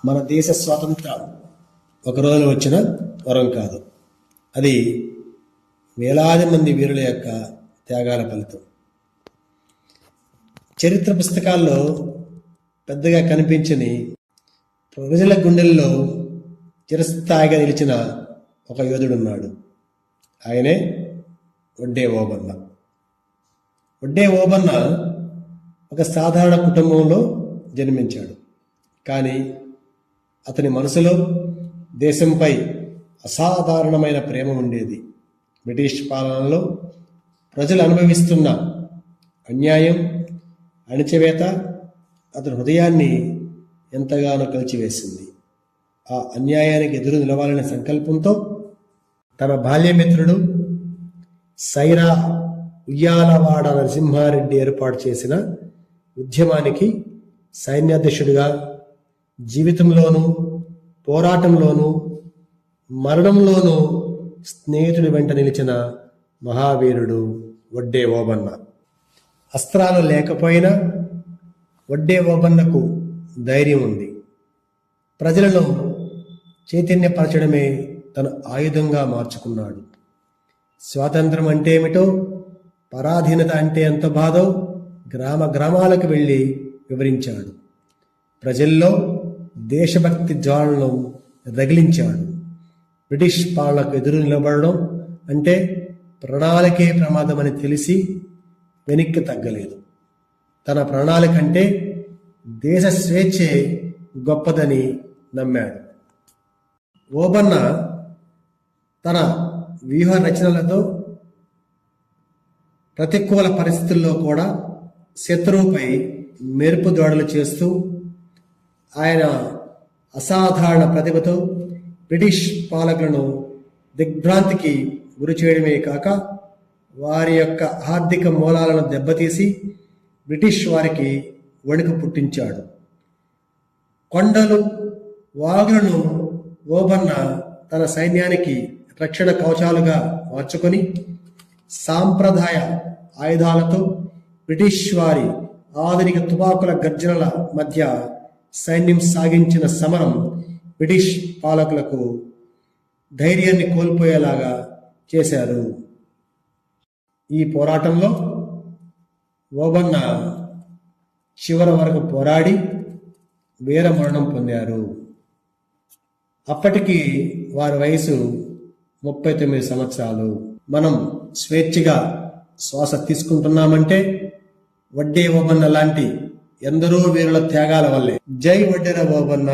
మన దేశ స్వాతంత్రం ఒక రోజులో వచ్చిన వరం కాదు. అది వేలాది మంది వీరుల యొక్క త్యాగాల ఫలితం. చరిత్ర పుస్తకాల్లో పెద్దగా కనిపించని, ప్రజల గుండెల్లో చిరస్థాయిగా నిలిచిన ఒక యోధుడున్నాడు. ఆయనే వడ్డే ఓబన్న. వడ్డే ఓబన్న ఒక సాధారణ కుటుంబంలో జన్మించాడు. కానీ అతని మనసులో దేశంపై అసాధారణమైన ప్రేమ ఉండేది. బ్రిటిష్ పాలనలో ప్రజలు అనుభవిస్తున్న అన్యాయం, అణిచివేత అతని హృదయాన్ని ఎంతగానో కలిచివేసింది. ఆ అన్యాయానికి ఎదురు నిలవాలనే సంకల్పంతో తన బాల్యమిత్రుడు సైరా ఉయ్యాలవాడ నరసింహారెడ్డి ఏర్పాటు చేసిన ఉద్యమానికి సైన్యాధ్యక్షుడిగా, జీవితంలోనూ పోరాటంలోనూ మరణంలోనూ స్నేహితుడి వెంట నిలిచిన మహావీరుడు వడ్డే ఓబన్న. అస్త్రాలు లేకపోయినా వడ్డే ఓబన్నకు ధైర్యం ఉంది. ప్రజలను చైతన్యపరచడమే తన ఆయుధంగా మార్చుకున్నాడు. స్వాతంత్రం అంటే ఏమిటో, పరాధీనత అంటే ఎంత బాధో గ్రామ గ్రామాలకు వెళ్ళి వివరించాడు. ప్రజల్లో దేశభక్తి జ్వాలను రగిలించాడు. బ్రిటిష్ పాలనకు ఎదురు నిలబడడం అంటే ప్రణాళికే ప్రమాదమని తెలిసి వెనక్కి తగ్గలేదు. తన ప్రణాళిక అంటే దేశ స్వేచ్ఛే గొప్పదని నమ్మాడు. ఓబన్న తన వ్యూహ రచనలతో ప్రతికూల పరిస్థితుల్లో కూడా శత్రువుపై మెరుపు దాడులు చేస్తూ ఆయన అసాధారణ ప్రతిభతో బ్రిటిష్ పాలకులను దిగ్భ్రాంతికి గురి చేయడమే కాక వారి యొక్క ఆర్థిక మూలాలను దెబ్బతీసి బ్రిటిష్ వారికి వణుకు పుట్టించాడు. కొండలు, వాగులను ఓబన్న తన సైన్యానికి రక్షణ కవచాలుగా మార్చుకొని సాంప్రదాయ ఆయుధాలతో బ్రిటిష్ వారి ఆధునిక తుపాకుల గర్జనల మధ్య సైన్యం సాగించిన సమరం బ్రిటిష్ పాలకులకు ధైర్యాన్ని కోల్పోయేలాగా చేశారు. ఈ పోరాటంలో ఓబన్న చివరి వరకు పోరాడి వీరమరణం పొందారు. అప్పటికి వారి వయసు 39 సంవత్సరాలు. మనం స్వేచ్ఛగా శ్వాస తీసుకుంటున్నామంటే వడ్డే ఓబన్న లాంటి ఎందరో వీరుల త్యాగాల వల్లే. జై వడ్డెర ఓబన్న.